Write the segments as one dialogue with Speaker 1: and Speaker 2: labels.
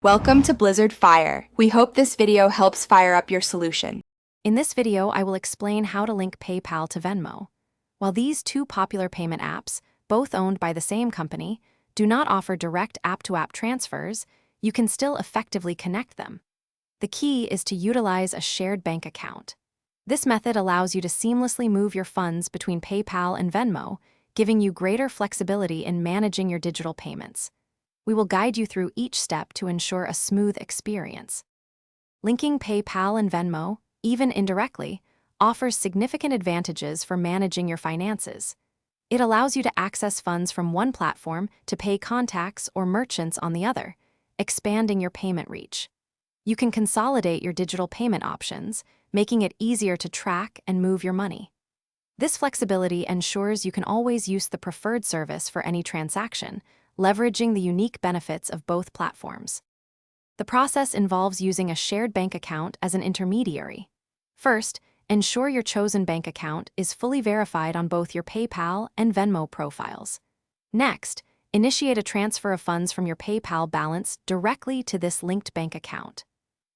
Speaker 1: Welcome to Blizzard Fire. We hope this video helps fire up your solution.
Speaker 2: In this video, I will explain how to link PayPal to Venmo. While these two popular payment apps, both owned by the same company, do not offer direct app-to-app transfers, you can still effectively connect them. The key is to utilize a shared bank account. This method allows you to seamlessly move your funds between PayPal and Venmo, giving you greater flexibility in managing your digital payments. We will guide you through each step to ensure a smooth experience. Linking PayPal and Venmo, even indirectly, offers significant advantages for managing your finances. It allows you to access funds from one platform to pay contacts or merchants on the other, expanding your payment reach. You can consolidate your digital payment options, making it easier to track and move your money. This flexibility ensures you can always use the preferred service for any transaction, leveraging the unique benefits of both platforms. The process involves using a shared bank account as an intermediary. First, ensure your chosen bank account is fully verified on both your PayPal and Venmo profiles. Next, initiate a transfer of funds from your PayPal balance directly to this linked bank account.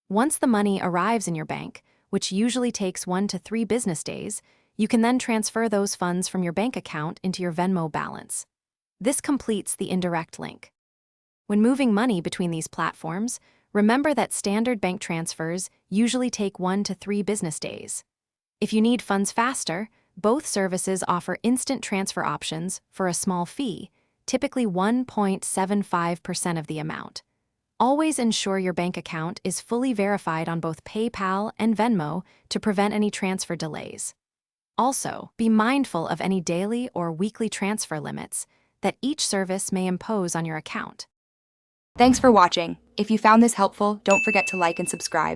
Speaker 2: Once the money arrives in your bank, which usually takes 1 to 3 business days, you can then transfer those funds from your bank account into your Venmo balance. This completes the indirect link. When moving money between these platforms, remember that standard bank transfers usually take 1 to 3 business days. If you need funds faster, both services offer instant transfer options for a small fee, typically 1.75% of the amount. Always ensure your bank account is fully verified on both PayPal and Venmo to prevent any transfer delays. Also, be mindful of any daily or weekly transfer limits that each service may impose on your account.
Speaker 1: Thanks for watching. If you found this helpful, don't forget to like and subscribe.